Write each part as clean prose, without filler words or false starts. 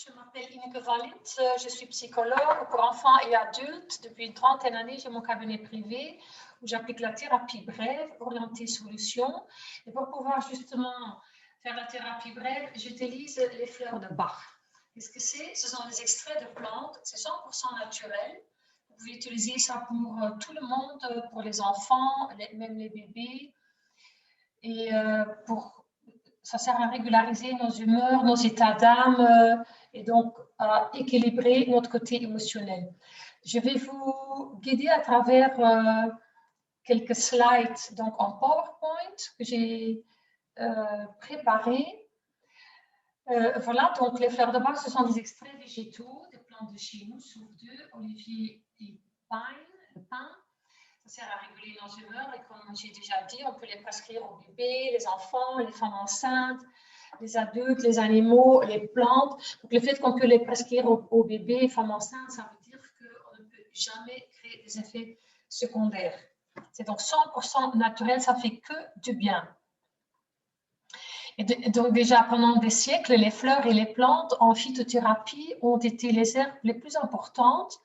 je m'appelle Ineke Wallit, je suis psychologue pour enfants et adultes. Depuis une trentaine d'années, j'ai mon cabinet privé où j'applique la thérapie brève, orientée solution. Et pour pouvoir justement faire la thérapie brève, j'utilise les fleurs de Bach. Qu'est-ce que c'est? Ce sont des extraits de plantes, c'est 100% naturel. Vous pouvez utiliser ça pour tout le monde, pour les enfants, même les bébés. Et ça sert à régulariser nos humeurs, nos états d'âme et donc à équilibrer notre côté émotionnel. Je vais vous guider à travers quelques slides donc en PowerPoint que j'ai préparés. Voilà, donc les fleurs de Bach, ce sont des extraits végétaux, des plantes de chez nous, souffle, olivier et pin. Ça sert à réguler nos humeurs et comme j'ai déjà dit, on peut les prescrire aux bébés, les enfants, les femmes enceintes, les adultes, les animaux, les plantes. Donc le fait qu'on peut les prescrire aux bébés, femmes enceintes, ça veut dire qu'on ne peut jamais créer des effets secondaires. C'est donc 100% naturel, ça fait que du bien. Et donc déjà pendant des siècles, les fleurs et les plantes en phytothérapie ont été les herbes les plus importantes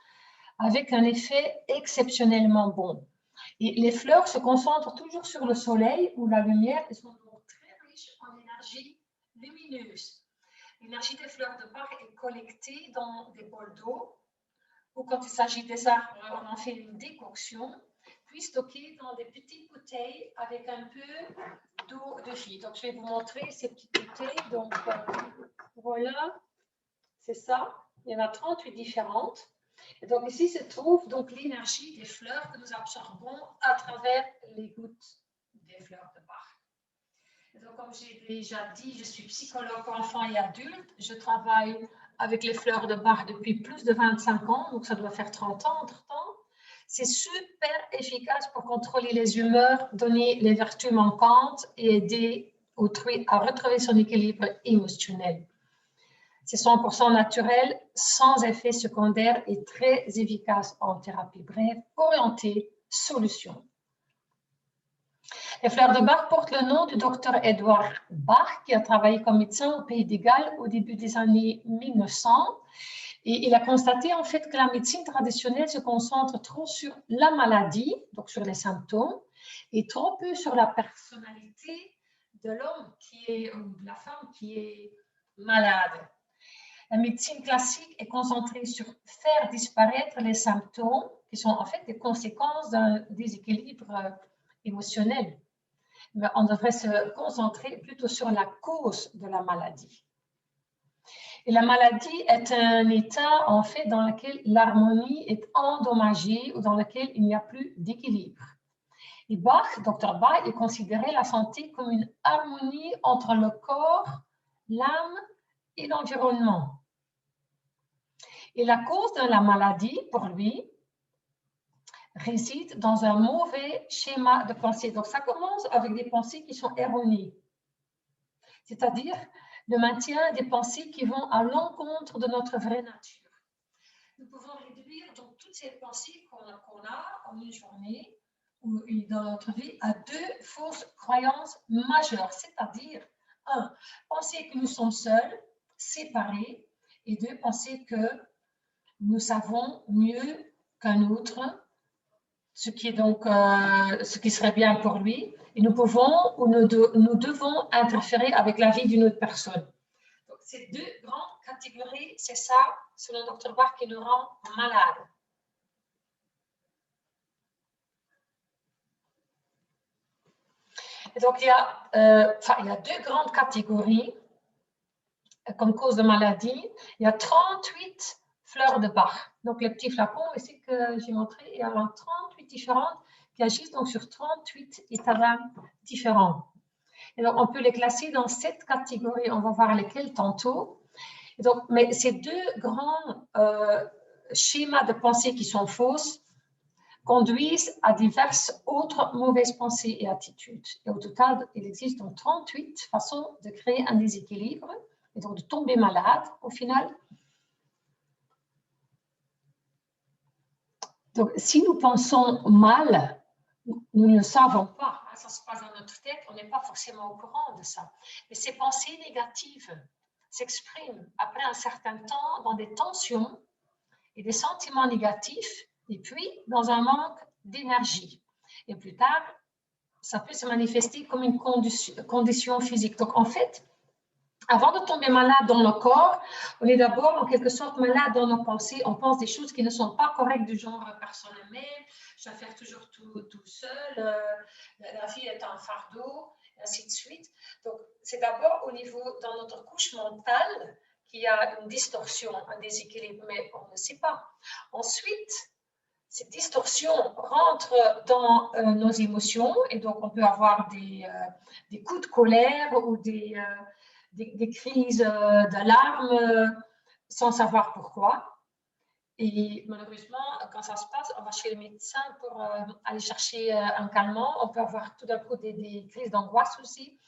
avec un effet exceptionnellement bon. Et les fleurs se concentrent toujours sur le soleil ou la lumière et sont donc très riches en énergie lumineuse. L'énergie des fleurs de Bach est collectée dans des bols d'eau ou quand il s'agit des arbres, on en fait une décoction, puis stockée dans des petites bouteilles avec un peu d'eau de vie. Donc je vais vous montrer ces petites bouteilles. Donc voilà, c'est ça. Il y en a 38 différentes. Et donc ici se trouve donc l'énergie des fleurs que nous absorbons à travers les gouttes des fleurs de Bach. Et donc comme j'ai déjà dit, je suis psychologue pour enfants et adultes. Je travaille avec les fleurs de Bach depuis plus de 25 ans, donc ça doit faire 30 ans entre-temps. C'est super efficace pour contrôler les humeurs, donner les vertus manquantes et aider autrui à retrouver son équilibre émotionnel. C'est 100% naturel, sans effet secondaire et très efficace en thérapie brève, orientée solution. Les fleurs de Bach portent le nom du docteur Edward Bach, qui a travaillé comme médecin au Pays de Galles au début des années 1900. Et il a constaté en fait que la médecine traditionnelle se concentre trop sur la maladie, donc sur les symptômes, et trop peu sur la personnalité de l'homme ou de la femme qui est malade. La médecine classique est concentrée sur faire disparaître les symptômes qui sont en fait des conséquences d'un déséquilibre émotionnel. Mais on devrait se concentrer plutôt sur la cause de la maladie. Et la maladie est un état en fait dans lequel l'harmonie est endommagée ou dans lequel il n'y a plus d'équilibre. Et Bach, Dr. Bach, il considérait la santé comme une harmonie entre le corps, l'âme et l'environnement. Et la cause de la maladie, pour lui, réside dans un mauvais schéma de pensée. Donc, ça commence avec des pensées qui sont erronées, c'est-à-dire le maintien des pensées qui vont à l'encontre de notre vraie nature. Nous pouvons réduire donc toutes ces pensées qu'on a en une journée ou dans notre vie à deux fausses croyances majeures, c'est-à-dire, un, penser que nous sommes seuls, séparés, et deux, penser que nous savons mieux qu'un autre ce qui est donc ce qui serait bien pour lui, et nous pouvons ou nous devons interférer avec la vie d'une autre personne. Donc, ces deux grandes catégories, c'est ça, selon Dr. Bach, qui nous rend malades. Et donc, il y a deux grandes catégories comme cause de maladie. Il y a 38 fleurs de Bach. Donc, les petits flacons ici que j'ai montré, il y en a 38 différentes qui agissent donc sur 38 états d'âme différents. Et donc, on peut les classer dans 7 catégories. On va voir lesquelles tantôt. Et donc, mais ces deux grands schémas de pensée qui sont fausses conduisent à diverses autres mauvaises pensées et attitudes. Et au total, il existe donc 38 façons de créer un déséquilibre et donc de tomber malade au final. Donc, si nous pensons mal, nous ne le savons pas. Ça se passe dans notre tête, on n'est pas forcément au courant de ça. Mais ces pensées négatives s'exprime après un certain temps dans des tensions et des sentiments négatifs, et puis dans un manque d'énergie. Et plus tard, ça peut se manifester comme une condition physique. Donc, en fait, avant de tomber malade dans le corps, on est d'abord en quelque sorte malade dans nos pensées. On pense des choses qui ne sont pas correctes, du genre personne ne m'aime, je dois faire toujours tout seul, la vie est un fardeau, et ainsi de suite. Donc, c'est d'abord au niveau, dans notre couche mentale, qu'il y a une distorsion, un déséquilibre, mais on ne sait pas. Ensuite, cette distorsion rentre dans nos émotions, et donc on peut avoir des coups de colère ou des crises d'alarme sans savoir pourquoi. Et malheureusement, quand ça se passe, on va chez le médecin pour aller chercher un calmant. On peut avoir tout d'un coup des crises d'angoisse aussi.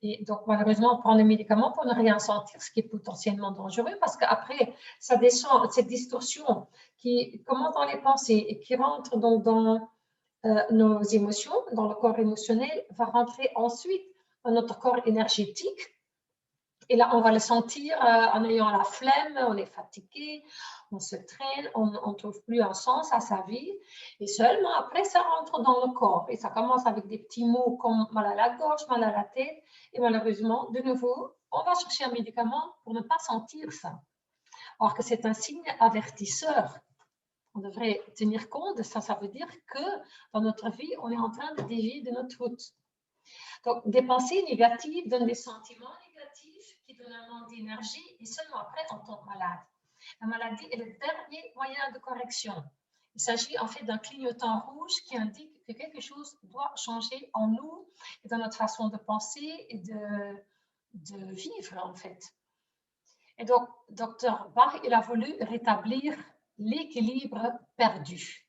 Et donc, malheureusement, on prend des médicaments pour ne rien sentir, ce qui est potentiellement dangereux parce qu'après, ça descend, cette distorsion qui commence dans les pensées et qui rentre donc dans nos émotions, dans le corps émotionnel, va rentrer ensuite dans notre corps énergétique. Et là, on va le sentir en ayant la flemme, on est fatigué, on se traîne, on ne trouve plus un sens à sa vie. Et seulement après, ça rentre dans le corps. Et ça commence avec des petits mots comme mal à la gorge, mal à la tête. Et malheureusement, de nouveau, on va chercher un médicament pour ne pas sentir ça. Alors que c'est un signe avertisseur. On devrait tenir compte de ça. Ça veut dire que dans notre vie, on est en train de dévier de notre route. Donc, des pensées négatives donnent des sentiments négatifs qui donnent un manque d'énergie et seulement après, on tombe malade. La maladie est le dernier moyen de correction. Il s'agit en fait d'un clignotant rouge qui indique que quelque chose doit changer en nous et dans notre façon de penser et de vivre en fait. Et donc, Dr. Bach, il a voulu rétablir l'équilibre perdu.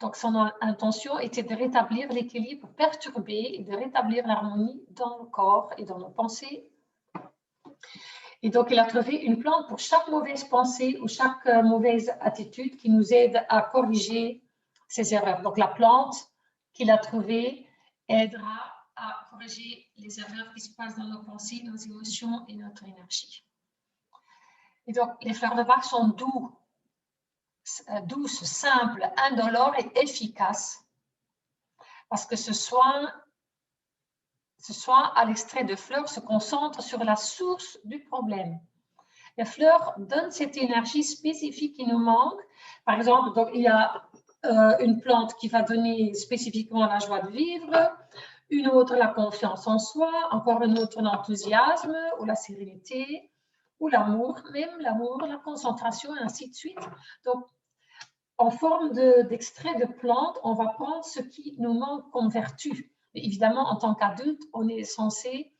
Donc, son intention était de rétablir l'équilibre perturbé et de rétablir l'harmonie dans le corps et dans nos pensées. Et donc, il a trouvé une plante pour chaque mauvaise pensée ou chaque mauvaise attitude qui nous aide à corriger ces erreurs. Donc, la plante qu'il a trouvée aidera à corriger les erreurs qui se passent dans nos pensées, nos émotions et notre énergie. Et donc, les fleurs de Bach sont douces, simples, indolores et efficaces. Parce que ce soin à l'extrait de fleurs se concentre sur la source du problème. Les fleurs donnent cette énergie spécifique qui nous manque. Par exemple, donc, il y a une plante qui va donner spécifiquement la joie de vivre, une autre la confiance en soi, encore une autre l'enthousiasme ou la sérénité, ou l'amour, même l'amour, la concentration, et ainsi de suite. Donc, en forme d'extrait de plante, on va prendre ce qui nous manque comme vertu. Et évidemment, en tant qu'adulte, on est censé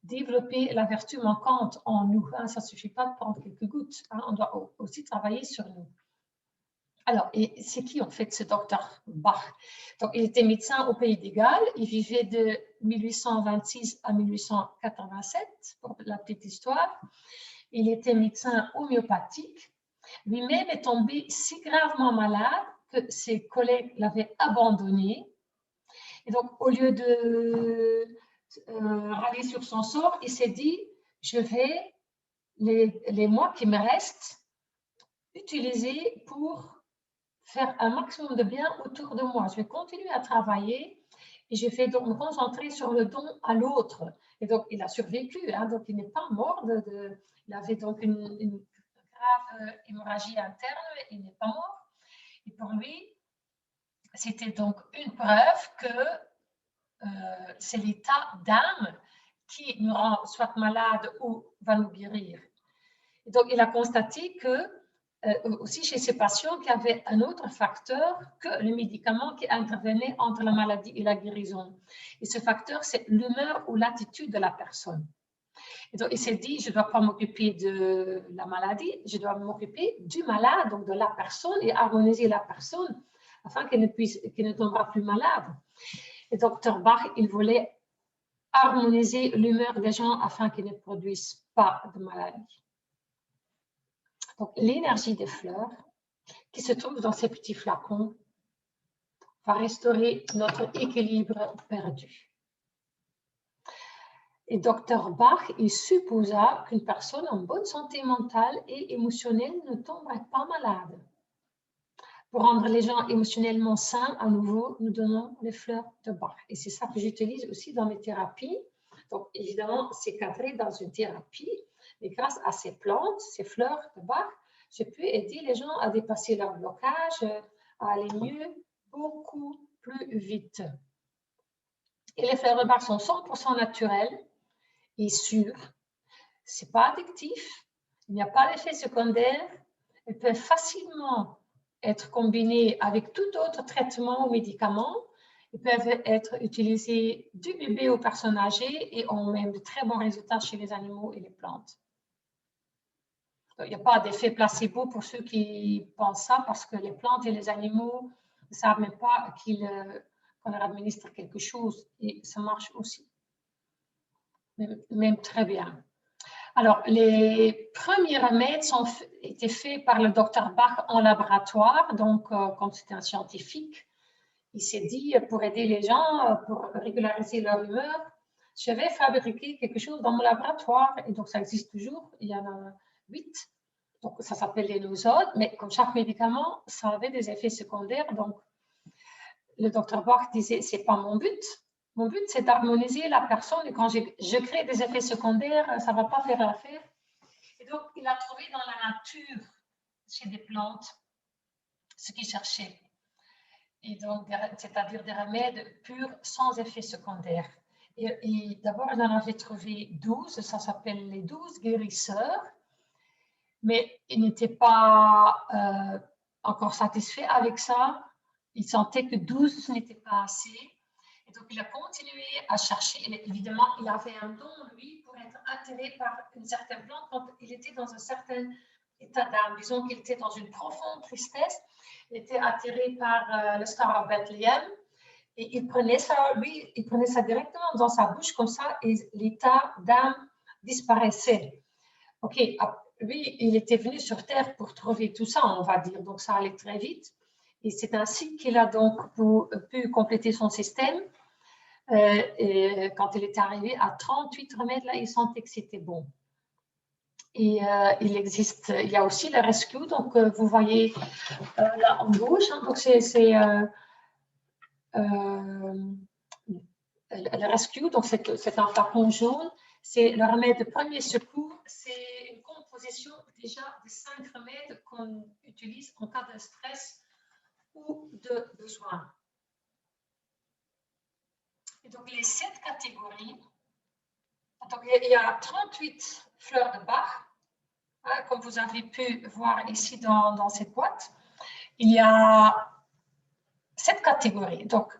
développer la vertu manquante en nous. Ça ne suffit pas de prendre quelques gouttes. On doit aussi travailler sur nous. Alors, et c'est qui en fait ce docteur Bach? Donc, il était médecin au Pays de Galles. Il vivait de 1826 à 1887, pour la petite histoire. Il était médecin homéopathique. Lui-même est tombé si gravement malade que ses collègues l'avaient abandonné. Et donc, au lieu de râler sur son sort, il s'est dit, je vais, les mois qui me restent, utiliser pour faire un maximum de bien autour de moi. Je vais continuer à travailler et je vais donc me concentrer sur le don à l'autre. Et donc, il a survécu, donc il n'est pas mort. Il avait donc une grave hémorragie interne, il n'est pas mort. Et pour lui, c'était donc une preuve que c'est l'état d'âme qui nous rend soit malade ou va nous guérir. Et donc, il a constaté que aussi chez ces patients qu'il y avait un autre facteur que le médicament qui intervenait entre la maladie et la guérison. Et ce facteur, c'est l'humeur ou l'attitude de la personne. Et donc, il s'est dit, je ne dois pas m'occuper de la maladie, je dois m'occuper du malade, donc de la personne, et harmoniser la personne afin qu'elle ne tombera plus malade. Et Dr. Bach, il voulait harmoniser l'humeur des gens afin qu'ils ne produisent pas de maladie. Donc, l'énergie des fleurs qui se trouve dans ces petits flacons va restaurer notre équilibre perdu. Et Dr Bach, il supposa qu'une personne en bonne santé mentale et émotionnelle ne tomberait pas malade. Pour rendre les gens émotionnellement sains, à nouveau, nous donnons les fleurs de Bach. Et c'est ça que j'utilise aussi dans mes thérapies. Donc, évidemment, c'est cadré dans une thérapie. Mais grâce à ces plantes, ces fleurs de Bach, je peux aider les gens à dépasser leur blocage, à aller mieux, beaucoup plus vite. Et les fleurs de Bach sont 100% naturelles et sûres. Ce n'est pas addictif, il n'y a pas d'effet secondaire. Elles peuvent facilement être combinées avec tout autre traitement ou médicament. Ils peuvent être utilisés du bébé aux personnes âgées et ont même de très bons résultats chez les animaux et les plantes. Donc, il n'y a pas d'effet placebo pour ceux qui pensent ça, parce que les plantes et les animaux ne savent même pas qu'on leur administre quelque chose, et ça marche aussi, même très bien. Alors, les premiers remèdes étaient faits par le docteur Bach en laboratoire, donc comme c'était un scientifique, il s'est dit, pour aider les gens, pour régulariser leur humeur, je vais fabriquer quelque chose dans mon laboratoire, et donc ça existe toujours, il y en a 8. Donc, ça s'appelle les nosodes, mais comme chaque médicament, ça avait des effets secondaires. Donc, le docteur Bach disait, ce n'est pas mon but. Mon but, c'est d'harmoniser la personne. Et quand je crée des effets secondaires, ça ne va pas faire l'affaire. Et donc, il a trouvé dans la nature, chez des plantes, ce qu'il cherchait. Et donc, c'est-à-dire des remèdes purs, sans effets secondaires. Et d'abord, il en avait trouvé 12. Ça s'appelle les 12 guérisseurs. Mais il n'était pas encore satisfait avec ça. Il sentait que 12, ce n'était pas assez. Et donc, il a continué à chercher. Mais évidemment, il avait un don, lui, pour être attiré par une certaine plante quand il était dans un certain état d'âme. Disons qu'il était dans une profonde tristesse. Il était attiré par le Star of Bethlehem. Et il prenait ça, lui, il prenait ça directement dans sa bouche comme ça, et l'état d'âme disparaissait. OK, lui, il était venu sur Terre pour trouver tout ça, on va dire, donc ça allait très vite. Et c'est ainsi qu'il a donc pu compléter son système. Et quand il est arrivé à 38 remèdes, là, il sentait que c'était bon. Et il y a aussi le rescue, donc vous voyez là en gauche, hein, donc c'est le rescue, donc c'est un flacon jaune, c'est le remède de premier secours, c'est une composition déjà de 5 remèdes qu'on utilise en cas de stress ou de besoin. Et donc les 7 catégories, donc il y a 38 fleurs de Bach, hein, comme vous avez pu voir ici dans cette boîte. Il y a 7 catégories, donc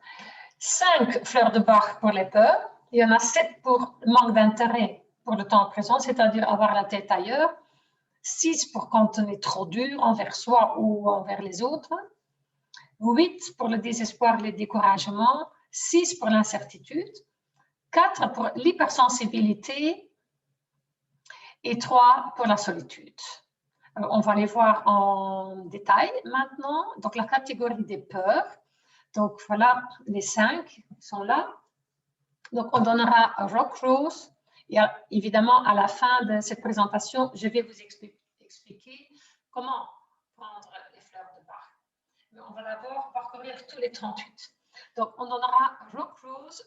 5 fleurs de Bach pour les peurs, il y en a 7 pour manque d'intérêt pour le temps présent, c'est-à-dire avoir la tête ailleurs, 6 pour quand on est trop dur envers soi ou envers les autres, 8 pour le désespoir et le découragement, 6 pour l'incertitude, 4 pour l'hypersensibilité et 3 pour la solitude. On va les voir en détail maintenant. Donc la catégorie des peurs, donc voilà les 5 sont là. Donc, on donnera Rock Rose. Et évidemment, à la fin de cette présentation, je vais vous expliquer comment prendre les fleurs de Bach. Mais on va d'abord parcourir tous les 38. Donc, on donnera Rock Rose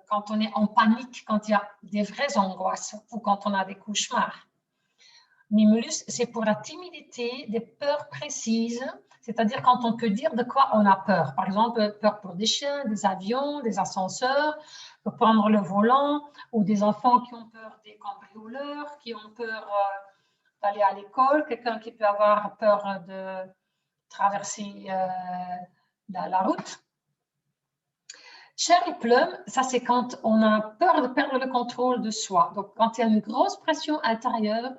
quand on est en panique, quand il y a des vraies angoisses ou quand on a des cauchemars. Mimulus, c'est pour la timidité, des peurs précises, c'est-à-dire quand on peut dire de quoi on a peur. Par exemple, peur pour des chiens, des avions, des ascenseurs, pour prendre le volant, ou des enfants qui ont peur des cambrioleurs, qui ont peur d'aller à l'école, quelqu'un qui peut avoir peur de traverser la route. Cherry Plum, ça c'est quand on a peur de perdre le contrôle de soi. Donc quand il y a une grosse pression intérieure,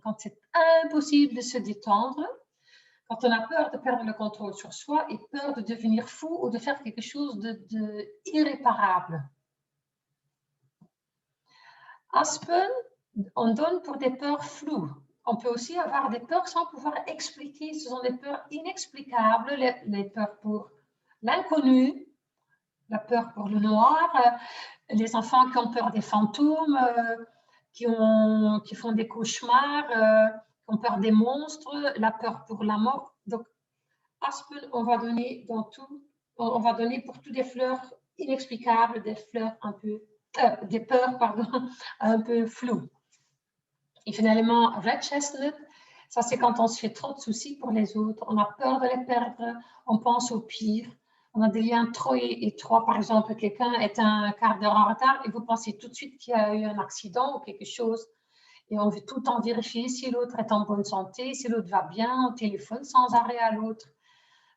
quand c'est impossible de se détendre, quand on a peur de perdre le contrôle sur soi et peur de devenir fou ou de faire quelque chose d'irréparable. Aspen, on donne pour des peurs floues. On peut aussi avoir des peurs sans pouvoir expliquer. Ce sont des peurs inexplicables, les peurs pour l'inconnu, la peur pour le noir, les enfants qui ont peur des fantômes, qui font des cauchemars, qui ont peur des monstres, la peur pour la mort. Donc, Aspen, on va donner on va donner pour toutes des fleurs inexplicables, des fleurs un peu, des peurs, pardon, un peu floues. Et finalement, Red Chestnut, ça c'est quand on se fait trop de soucis pour les autres, on a peur de les perdre, on pense au pire, on a des liens trop étroits, par exemple, quelqu'un est un quart d'heure en retard et vous pensez tout de suite qu'il y a eu un accident ou quelque chose. Et on veut tout le temps vérifier si l'autre est en bonne santé, si l'autre va bien, on téléphone sans arrêt à l'autre.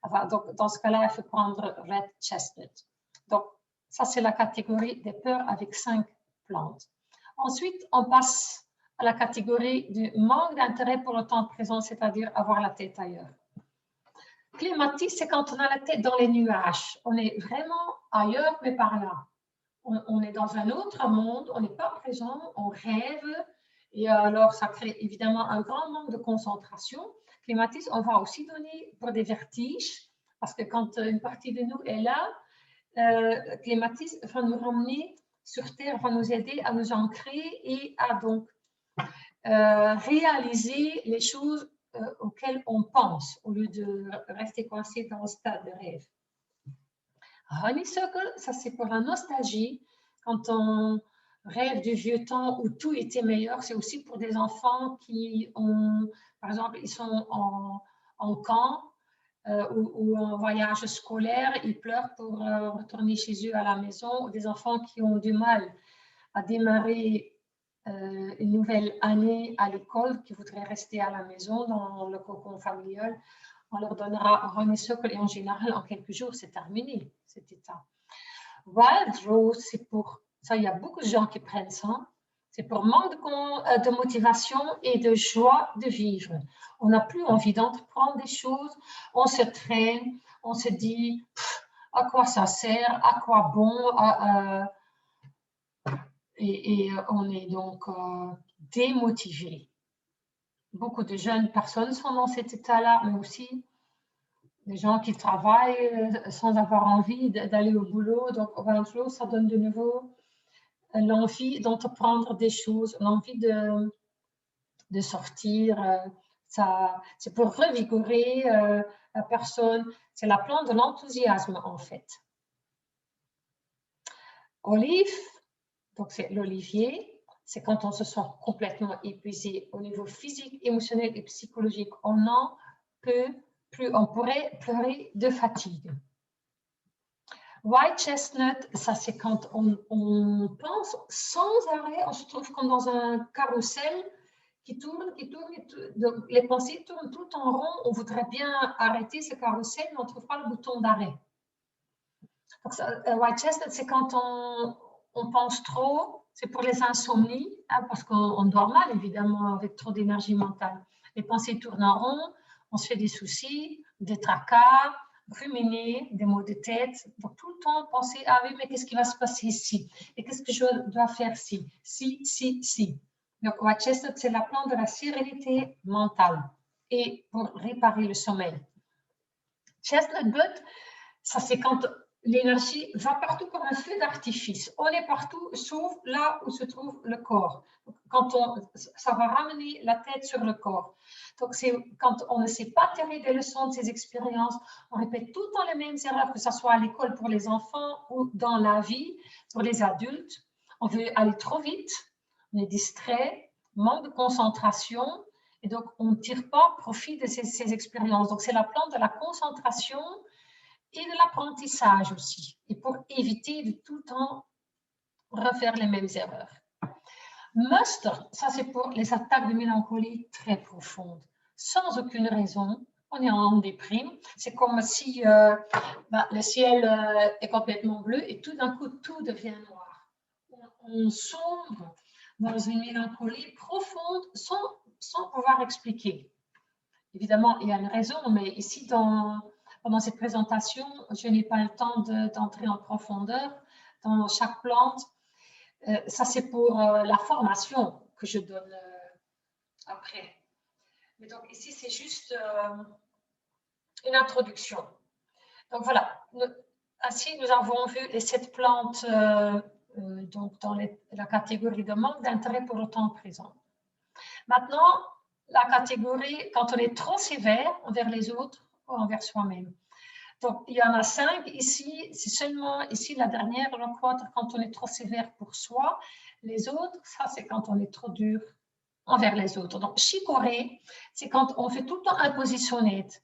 Enfin, donc, dans ce cas-là, il faut prendre Red Chestnut. Donc, ça, c'est la catégorie des peurs avec 5 plantes. Ensuite, on passe à la catégorie du manque d'intérêt pour le temps présent, c'est-à-dire avoir la tête ailleurs. Clématis, c'est quand on a la tête dans les nuages. On est vraiment ailleurs, mais par là. On est dans un autre monde, on n'est pas présent, on rêve. Et alors, ça crée évidemment un grand manque de concentration. Clématis, on va aussi donner pour des vertiges, parce que quand une partie de nous est là, Clématis va nous ramener sur Terre, va nous aider à nous ancrer et à donc réaliser les choses auxquelles on pense, au lieu de rester coincé dans le stade de rêve. Honeysuckle, ça c'est pour la nostalgie, quand on rêve du vieux temps où tout était meilleur. C'est aussi pour des enfants qui ont, par exemple, ils sont en camp ou en voyage scolaire, ils pleurent pour retourner chez eux à la maison, ou des enfants qui ont du mal à démarrer une nouvelle année à l'école, qui voudraient rester à la maison dans le cocon familial. On leur donnera honeysuckle et en général, en quelques jours, c'est terminé, cet état. Wild Rose, c'est pour, ça, il y a beaucoup de gens qui prennent ça, c'est pour manque de motivation et de joie de vivre. On n'a plus envie d'entreprendre des choses, on se traîne, on se dit à quoi ça sert, à quoi bon, et on est donc démotivé. Beaucoup de jeunes personnes sont dans cet état-là, mais aussi des gens qui travaillent sans avoir envie d'aller au boulot. Donc, Wild Rose, ça donne de nouveau l'envie d'entreprendre des choses, l'envie de sortir. C'est pour revigorer la personne. C'est la plante de l'enthousiasme, en fait. Olive, donc c'est l'olivier. C'est quand on se sent complètement épuisé au niveau physique, émotionnel et psychologique. On n'en peut plus, on pourrait pleurer de fatigue. White chestnut, ça c'est quand on pense sans arrêt, on se trouve comme dans un carrousel qui tourne, donc les pensées tournent tout en rond, on voudrait bien arrêter ce carrousel, mais on ne trouve pas le bouton d'arrêt. White chestnut, c'est quand on pense trop, c'est pour les insomnies, hein, parce qu'on dort mal évidemment avec trop d'énergie mentale. Les pensées tournent en rond, on se fait des soucis, des tracas, ruminer, des maux de tête, donc tout le temps penser, ah oui, mais qu'est-ce qui va se passer ici? Et qu'est-ce que je dois faire si? Donc, White chestnut, c'est la plante de la sérénité mentale et pour réparer le sommeil. Chestnut bud, ça c'est quand l'énergie va partout comme un feu d'artifice. On est partout, sauf là où se trouve le corps. Quand ça va ramener la tête sur le corps. Donc, c'est quand on ne sait pas tirer des leçons de ces expériences, on répète tout le temps les mêmes erreurs, que ce soit à l'école pour les enfants ou dans la vie pour les adultes. On veut aller trop vite, on est distrait, manque de concentration, et donc on ne tire pas profit de ces expériences. Donc, c'est la plante de la concentration et de l'apprentissage aussi, et pour éviter de tout le temps refaire les mêmes erreurs. Mustard, ça c'est pour les attaques de mélancolie très profondes, sans aucune raison, on est en déprime, c'est comme si le ciel est complètement bleu et tout d'un coup tout devient noir. On sombre dans une mélancolie profonde sans pouvoir expliquer. Évidemment, il y a une raison, mais ici pendant cette présentation, je n'ai pas le temps d'entrer en profondeur dans chaque plante. Ça, c'est pour la formation que je donne après. Mais donc, ici, c'est juste une introduction. Donc, voilà. Ainsi, nous avons vu les 7 plantes donc dans la catégorie de manque d'intérêt pour le temps présent. Maintenant, la catégorie quand on est trop sévère envers les autres ou envers soi-même. Donc, il y en a 5 ici, c'est seulement ici la dernière, quand on est trop sévère pour soi. Les autres, ça c'est quand on est trop dur envers les autres. Donc, chicorée, c'est quand on fait tout le temps imposition nette.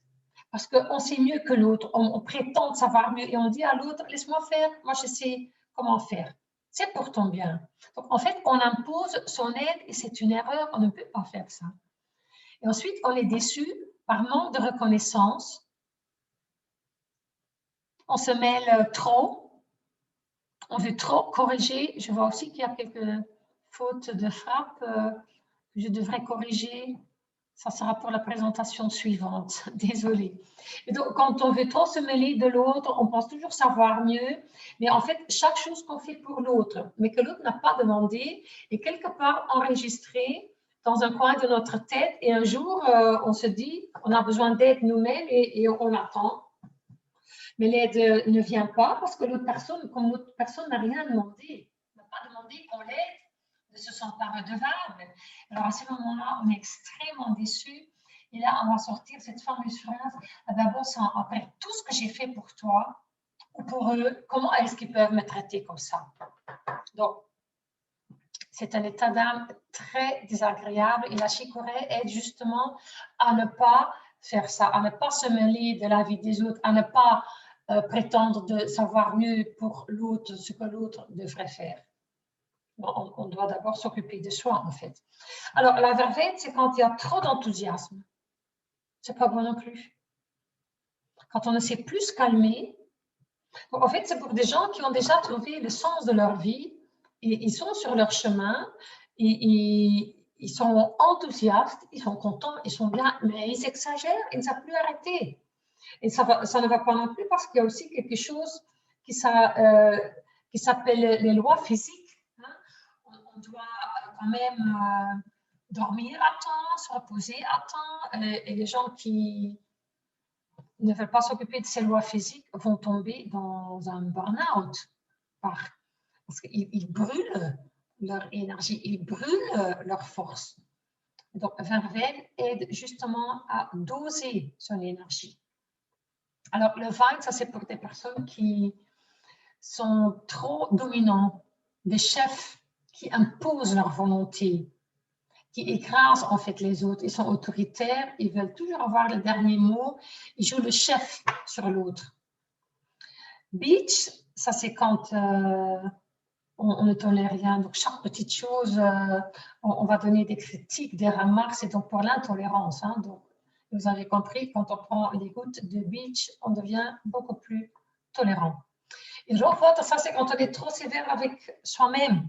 Parce qu'on sait mieux que l'autre, on prétend savoir mieux et on dit à l'autre, laisse-moi faire, moi je sais comment faire. C'est pour ton bien. Donc, en fait, on impose son aide et c'est une erreur, on ne peut pas faire ça. Et ensuite, on est déçu par manque de reconnaissance. On se mêle trop, on veut trop corriger. Je vois aussi qu'il y a quelques fautes de frappe que je devrais corriger. Ça sera pour la présentation suivante. Désolée. Et donc, quand on veut trop se mêler de l'autre, on pense toujours savoir mieux. Mais en fait, chaque chose qu'on fait pour l'autre, mais que l'autre n'a pas demandé, est quelque part enregistrée dans un coin de notre tête. Et un jour, on se dit, on a besoin d'aide nous-mêmes et on attend. Mais l'aide ne vient pas parce que l'autre personne, comme l'autre personne n'a rien demandé, n'a pas demandé qu'on l'aide, ne se sent pas redevable. Alors à ce moment-là, on est extrêmement déçu. Et là, on va sortir cette fameuse phrase, ah ben bon sang, après tout ce que j'ai fait pour toi ou pour eux, comment est-ce qu'ils peuvent me traiter comme ça? Donc, c'est un état d'âme très désagréable et la chicorée aide justement à ne pas faire ça, à ne pas se mêler de la vie des autres, à ne pas prétendre de savoir mieux pour l'autre ce que l'autre devrait faire. Bon, on doit d'abord s'occuper de soi, en fait. Alors, la verveine, c'est quand il y a trop d'enthousiasme. C'est pas bon non plus. Quand on ne sait plus se calmer. En fait, c'est pour des gens qui ont déjà trouvé le sens de leur vie et ils sont sur leur chemin et ils sont enthousiastes, ils sont contents, ils sont bien, mais ils exagèrent, ils ne savent plus arrêter. Et ça ne va pas non plus parce qu'il y a aussi quelque chose qui s'appelle les lois physiques. Hein. On doit quand même dormir à temps, se reposer à temps. Et les gens qui ne veulent pas s'occuper de ces lois physiques vont tomber dans un burn-out parce qu'ils brûlent leur énergie, ils brûlent leur force. Donc, verveine aide justement à doser son énergie. Alors, le vin, ça c'est pour des personnes qui sont trop dominants, des chefs qui imposent leur volonté, qui écrasent en fait les autres. Ils sont autoritaires, ils veulent toujours avoir le dernier mot, ils jouent le chef sur l'autre. Beach, ça c'est quand on ne tolère rien, donc chaque petite chose, on va donner des critiques, des remarques, c'est donc pour l'intolérance. Hein, donc, vous avez compris, quand on prend des gouttes de beach, on devient beaucoup plus tolérant. Et genre, ça c'est quand on est trop sévère avec soi-même.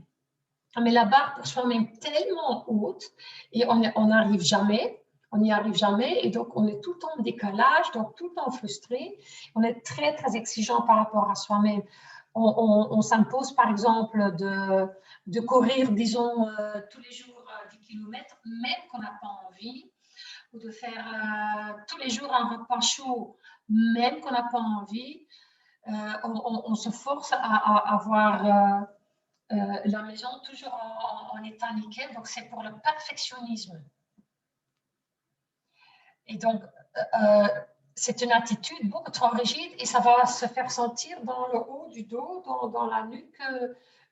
On met la barre pour soi-même tellement haute et on n'y arrive jamais. On n'y arrive jamais et donc on est tout le temps en décalage, donc tout le temps frustré. On est très, très exigeant par rapport à soi-même. On s'impose par exemple de courir, disons, tous les jours 10 km, même qu'on n'a pas envie, ou de faire tous les jours un repas chaud, même qu'on n'a pas envie. On se force à avoir la maison toujours en état nickel, donc c'est pour le perfectionnisme. Et donc, c'est une attitude beaucoup trop rigide et ça va se faire sentir dans le haut du dos, dans la nuque,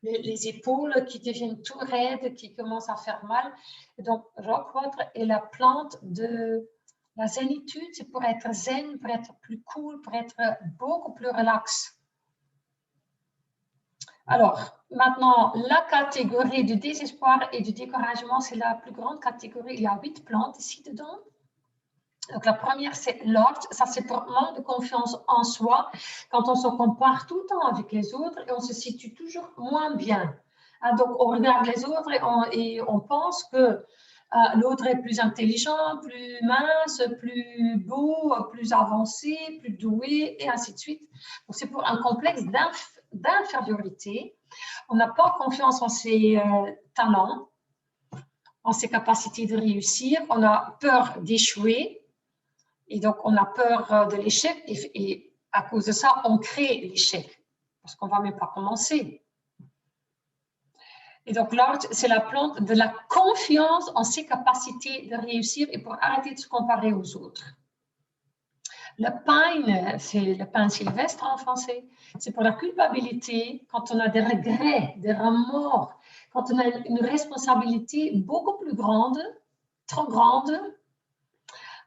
les épaules qui deviennent tout raides, qui commencent à faire mal. Et donc, Rockwater est la plante de la zénitude, c'est pour être zen, pour être plus cool, pour être beaucoup plus relax. Alors, maintenant, la catégorie du désespoir et du découragement, c'est la plus grande catégorie. Il y a 8 plantes ici dedans. Donc, la première, c'est l'orge. Ça, c'est pour manque de confiance en soi, quand on se compare tout le temps avec les autres et on se situe toujours moins bien. Donc, on regarde les autres et on pense que l'autre est plus intelligent, plus mince, plus beau, plus avancé, plus doué, et ainsi de suite. Donc, c'est pour un complexe d'infériorité. On n'a pas confiance en ses talents, en ses capacités de réussir. On a peur d'échouer. Et donc, on a peur de l'échec et à cause de ça, on crée l'échec parce qu'on ne va même pas commencer. Et donc, l'arche, c'est la plante de la confiance en ses capacités de réussir et pour arrêter de se comparer aux autres. Le pine, c'est le pin sylvestre en français, c'est pour la culpabilité, quand on a des regrets, des remords, quand on a une responsabilité beaucoup plus grande, trop grande,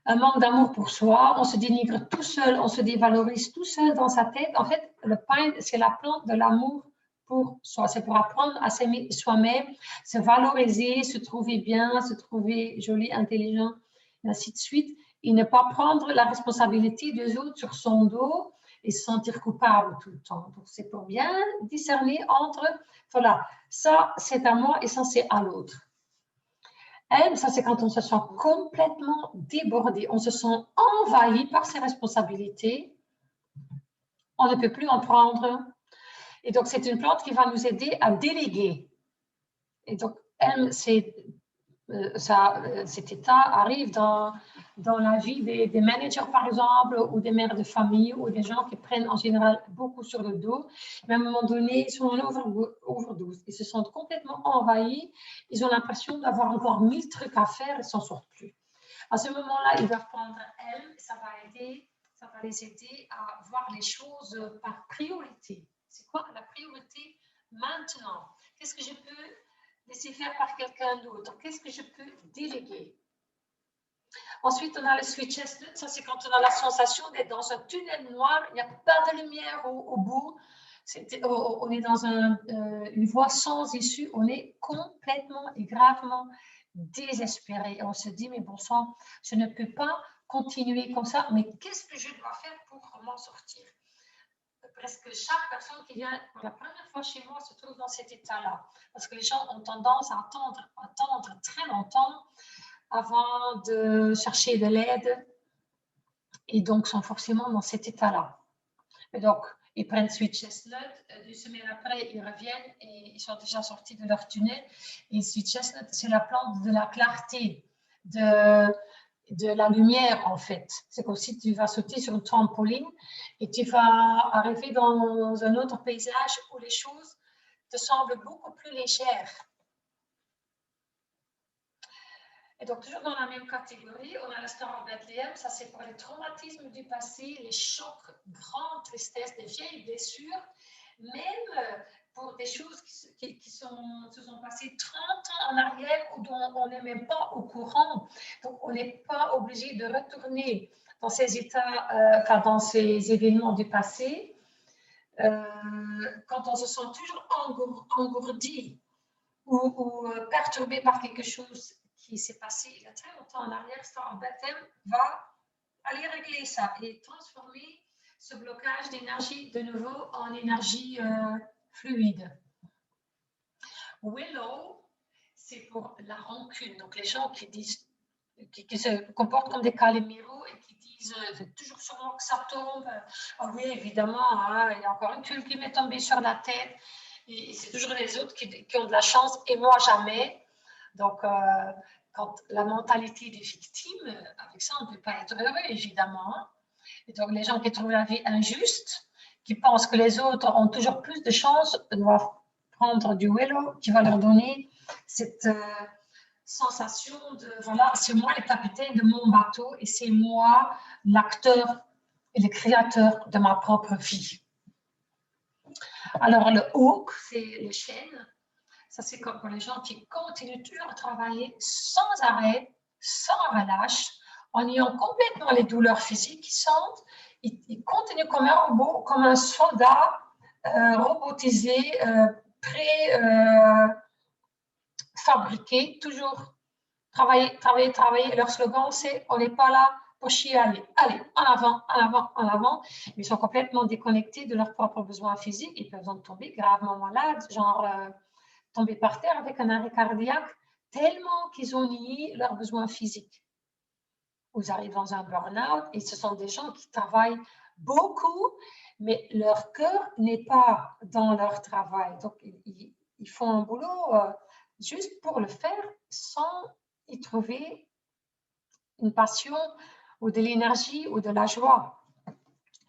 un manque d'amour pour soi, on se dénigre tout seul, on se dévalorise tout seul dans sa tête. En fait, le pine, c'est la plante de l'amour pour soi. C'est pour apprendre à s'aimer soi-même, se valoriser, se trouver bien, se trouver joli, intelligent, et ainsi de suite. Et ne pas prendre la responsabilité des autres sur son dos et se sentir coupable tout le temps. Donc, c'est pour bien discerner entre, voilà, ça c'est à moi et ça c'est à l'autre. M, ça c'est quand on se sent complètement débordé, on se sent envahi par ses responsabilités, on ne peut plus en prendre. Et donc, c'est une plante qui va nous aider à déléguer. Et donc, M, cet état arrive dans la vie des managers, par exemple, ou des mères de famille, ou des gens qui prennent en général beaucoup sur le dos. Mais à un moment donné, ils sont en overdose. Ils se sentent complètement envahis. Ils ont l'impression d'avoir encore 1000 trucs à faire et ne s'en sortent plus. À ce moment-là, ils doivent prendre M. Ça va les aider à voir les choses par priorité. C'est quoi la priorité maintenant? Qu'est-ce que je peux laisser faire par quelqu'un d'autre? Qu'est-ce que je peux déléguer? Ensuite, on a le sweet chestnut. Ça, c'est quand on a la sensation d'être dans un tunnel noir. Il n'y a pas de lumière au bout. On est dans une voie sans issue. On est complètement et gravement désespéré. Et on se dit, mais bon sang, je ne peux pas continuer comme ça. Mais qu'est-ce que je dois faire pour m'en sortir? Presque chaque personne qui vient pour la première fois chez moi se trouve dans cet état-là. Parce que les gens ont tendance à attendre très longtemps avant de chercher de l'aide et donc sont forcément dans cet état-là. Et donc, ils prennent sweet chestnut, 2 semaines après, ils reviennent et ils sont déjà sortis de leur tunnel. Et sweet chestnut, c'est la plante de la clarté, de la lumière, en fait. C'est comme si tu vas sauter sur une trampoline et tu vas arriver dans un autre paysage où les choses te semblent beaucoup plus légères. Et donc, toujours dans la même catégorie, on a le Star of Bethlehem. Ça, c'est pour les traumatismes du passé, les chocs, grandes tristesses, des vieilles blessures, même pour des choses qui se sont passées 30 ans en arrière ou dont on n'est même pas au courant. Donc, on n'est pas obligé de retourner dans ces états, dans ces événements du passé. Quand on se sent toujours engourdi ou perturbé par quelque chose qui s'est passé il y a très longtemps en arrière, Star of Bethlehem va aller régler ça et transformer ce blocage d'énergie de nouveau en énergie fluide. Willow, c'est pour la rancune. Donc les gens qui se comportent comme des Calimero et qui disent c'est toujours sur moi que ça tombe. Oh oui, évidemment, hein, il y a encore une tuile qui m'est tombée sur la tête. Et c'est toujours les autres qui ont de la chance et moi jamais. Donc, quand la mentalité des victimes, avec ça, on ne peut pas être heureux, évidemment. Et donc, les gens qui trouvent la vie injuste, qui pensent que les autres ont toujours plus de chance, doivent prendre du Willow qui va leur donner cette sensation de, voilà, c'est moi le capitaine de mon bateau et c'est moi l'acteur et le créateur de ma propre vie. Alors, le Oak, c'est le chêne. Ça, c'est comme pour les gens qui continuent toujours à travailler sans arrêt, sans relâche, en ayant complètement les douleurs physiques qui sentent. Ils continuent comme un robot, comme un soldat robotisé, pré-fabriqué, toujours travailler, travailler, travailler. Leur slogan, c'est « on n'est pas là pour chialer. Allez, en avant, en avant, en avant ». Ils sont complètement déconnectés de leurs propres besoins physiques. Ils peuvent tomber gravement malades, genre tomber par terre avec un arrêt cardiaque, tellement qu'ils ont nié leurs besoins physiques. Vous arrivez dans un burn-out et ce sont des gens qui travaillent beaucoup, mais leur cœur n'est pas dans leur travail. Donc, ils font un boulot juste pour le faire sans y trouver une passion ou de l'énergie ou de la joie,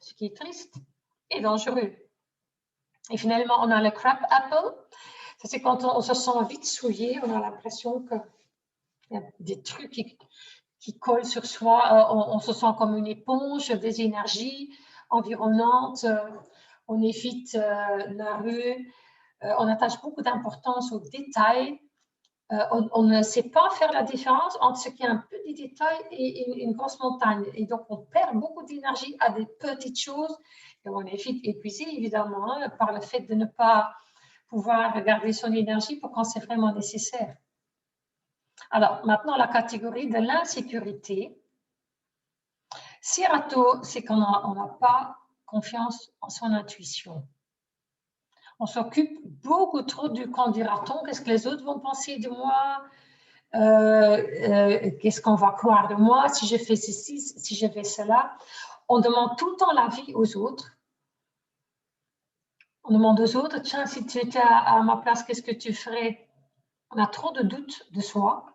ce qui est triste et dangereux. Et finalement, on a le crab apple. Ça, c'est quand on se sent vite souillé, on a l'impression qu'il y a des trucs qui collent sur soi, on se sent comme une éponge, des énergies environnantes, on évite la rue, on attache beaucoup d'importance aux détails. On ne sait pas faire la différence entre ce qui est un petit détail et une grosse montagne. Et donc, on perd beaucoup d'énergie à des petites choses. Et on est vite épuisé, évidemment, hein, par le fait de ne pas pouvoir garder son énergie pour quand c'est vraiment nécessaire. Alors, maintenant, la catégorie de l'insécurité. Sirato, c'est qu'on n'a pas confiance en son intuition. On s'occupe beaucoup trop du qu'en dira-t-on, qu'est-ce que les autres vont penser de moi, qu'est-ce qu'on va croire de moi, si je fais ceci, si je fais cela. On demande tout le temps l'avis aux autres. On demande aux autres, tiens, si tu étais à ma place, qu'est-ce que tu ferais? On a trop de doutes de soi.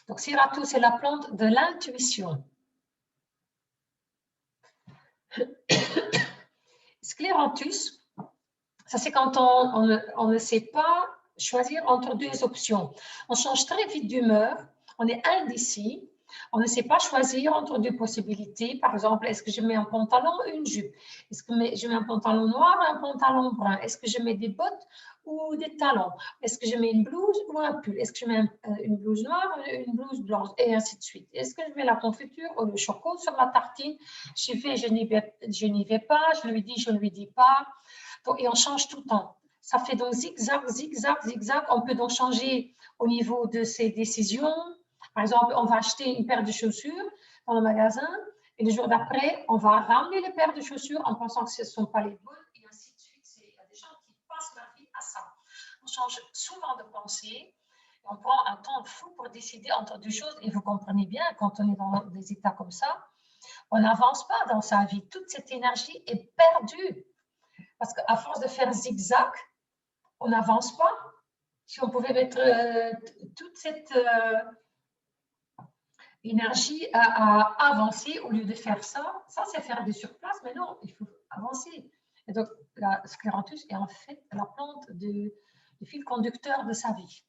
Donc, Sirato, c'est la plante de l'intuition. Scléranthus, ça c'est quand on ne sait pas choisir entre deux options. On change très vite d'humeur, on est indécis, on ne sait pas choisir entre deux possibilités. Par exemple, est-ce que je mets un pantalon ou une jupe? Est-ce que je mets un pantalon noir ou un pantalon brun? Est-ce que je mets des bottes ou des talons? Est-ce que je mets une blouse ou un pull? Est-ce que je mets une blouse noire ou une blouse blanche? Et ainsi de suite. Est-ce que je mets la confiture ou le chocolat sur la tartine? J'y vais, je n'y vais pas. Je lui dis, je ne lui dis pas. Donc, et on change tout le temps. Ça fait donc zigzag, zigzag, zigzag. On peut donc changer au niveau de ses décisions. Par exemple, on va acheter une paire de chaussures dans le magasin et le jour d'après, on va ramener les paires de chaussures en pensant que ce ne sont pas les bonnes et ainsi de suite. Il y a des gens qui passent leur vie à ça. On change souvent de pensée. On prend un temps fou pour décider entre deux choses. Et vous comprenez bien, quand on est dans des états comme ça, on n'avance pas dans sa vie. Toute cette énergie est perdue. Parce qu'à force de faire zigzag, on n'avance pas. Si on pouvait mettre toute cette énergie à avancer au lieu de faire ça, ça c'est faire des surplaces, mais non, il faut avancer. Et donc, la scléranthus est en fait la plante du fil conducteur de sa vie.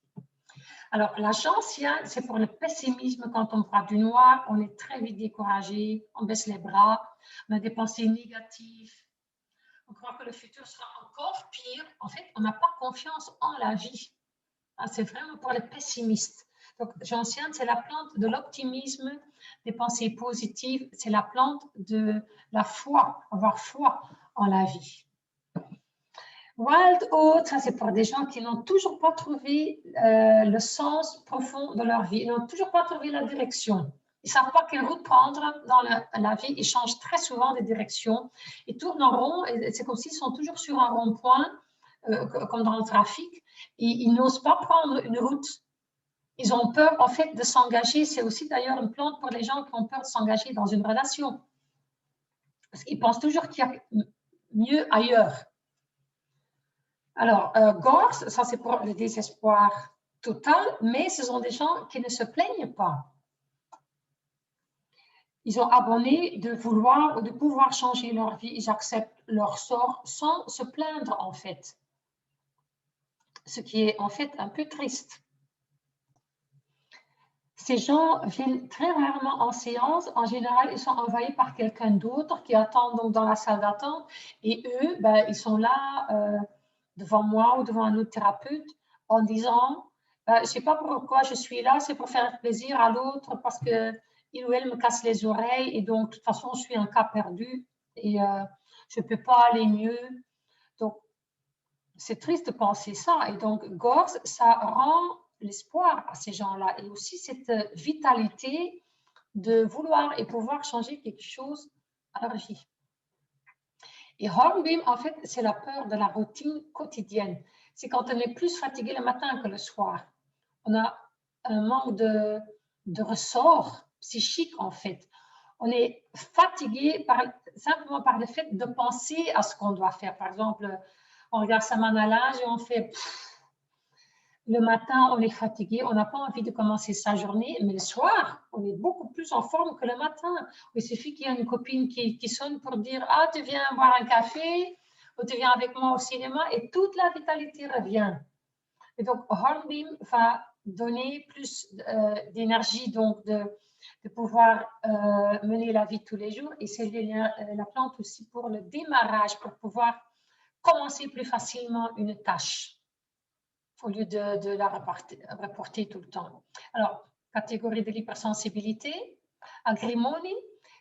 Alors, la gentiane, c'est pour le pessimisme. Quand on voit du noir, on est très vite découragé, on baisse les bras, on a des pensées négatives. On croit que le futur sera encore pire. En fait, on n'a pas confiance en la vie. C'est vraiment pour les pessimistes. Donc, gentiane, c'est la plante de l'optimisme, des pensées positives. C'est la plante de la foi, avoir foi en la vie. Wild Oat, ça c'est pour des gens qui n'ont toujours pas trouvé le sens profond de leur vie. Ils n'ont toujours pas trouvé la direction. Ils ne savent pas quelle route prendre dans la vie. Ils changent très souvent de direction. Ils tournent en rond. C'est comme s'ils sont toujours sur un rond-point, comme dans le trafic. Et ils n'osent pas prendre une route. Ils ont peur, en fait, de s'engager. C'est aussi d'ailleurs une plante pour les gens qui ont peur de s'engager dans une relation. Parce qu'ils pensent toujours qu'il y a mieux ailleurs. Alors, Gorse, ça c'est pour le désespoir total, mais ce sont des gens qui ne se plaignent pas. Ils ont abonné de vouloir ou de pouvoir changer leur vie. Ils acceptent leur sort sans se plaindre, en fait. Ce qui est en fait un peu triste. Ces gens viennent très rarement en séance. En général, ils sont envoyés par quelqu'un d'autre qui attend donc dans la salle d'attente. Et eux, ben, ils sont là devant moi ou devant un autre thérapeute en disant je ne sais pas pourquoi je suis là, c'est pour faire plaisir à l'autre parce qu'il ou elle me casse les oreilles et donc de toute façon, je suis un cas perdu et je ne peux pas aller mieux. Donc, c'est triste de penser ça. Et donc, Gorse, ça rend l'espoir à ces gens-là et aussi cette vitalité de vouloir et pouvoir changer quelque chose à leur vie. Et Hornbeam, en fait, c'est la peur de la routine quotidienne. C'est quand on est plus fatigué le matin que le soir. On a un manque de ressort psychique, en fait. On est fatigué simplement par le fait de penser à ce qu'on doit faire. Par exemple, on regarde sa main à linge et on fait le matin, on est fatigué, on n'a pas envie de commencer sa journée, mais le soir, on est beaucoup plus en forme que le matin. Il suffit qu'il y ait une copine qui sonne pour dire « Ah, tu viens boire un café ?» ou tu viens avec moi au cinéma et toute la vitalité revient. Et donc, Hornbeam va donner plus d'énergie, donc de pouvoir mener la vie tous les jours. Et c'est la plante aussi pour le démarrage, pour pouvoir commencer plus facilement une tâche au lieu de la reporter tout le temps. Alors, catégorie de l'hypersensibilité, agrimony,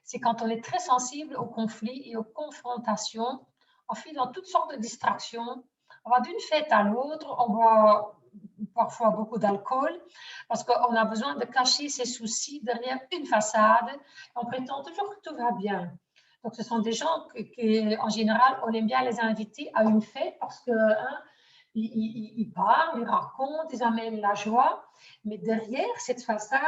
c'est quand on est très sensible aux conflits et aux confrontations. On fait dans toutes sortes de distractions. On va d'une fête à l'autre, on boit parfois beaucoup d'alcool parce qu'on a besoin de cacher ses soucis derrière une façade. On prétend toujours que tout va bien. Donc, ce sont des gens qui, en général, on aime bien les inviter à une fête parce que ils parlent, ils racontent, ils amènent la joie. Mais derrière cette façade,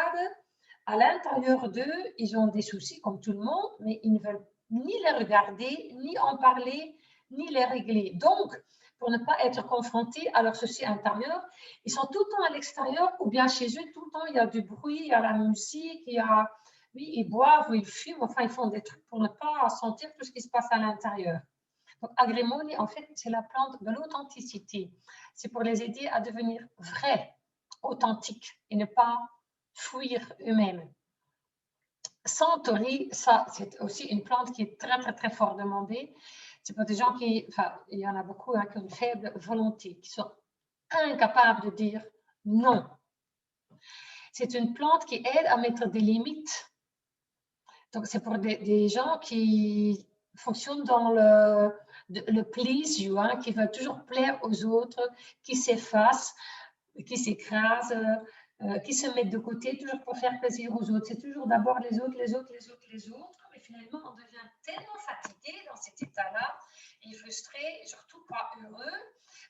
à l'intérieur d'eux, ils ont des soucis comme tout le monde, mais ils ne veulent ni les regarder, ni en parler, ni les régler. Donc, pour ne pas être confrontés à leurs soucis intérieurs, ils sont tout le temps à l'extérieur ou bien chez eux, tout le temps il y a du bruit, il y a la musique, il y a, oui, ils boivent ou ils fument, enfin ils font des trucs pour ne pas sentir tout ce qui se passe à l'intérieur. Donc, agrimony, en fait, c'est la plante de l'authenticité. C'est pour les aider à devenir vrais, authentiques et ne pas fuir eux-mêmes. Centauri, ça, c'est aussi une plante qui est très, très, très fort demandée. C'est pour des gens qui, enfin, il y en a beaucoup qui ont une faible volonté, qui sont incapables de dire non. C'est une plante qui aide à mettre des limites. Donc, c'est pour des gens qui fonctionnent dans le please you, hein, qui veulent toujours plaire aux autres, qui s'effacent, qui s'écrasent, qui se mettent de côté toujours pour faire plaisir aux autres. C'est toujours d'abord les autres, les autres, les autres, les autres. Mais finalement, on devient tellement fatigué dans cet état-là et frustré, et surtout pas heureux,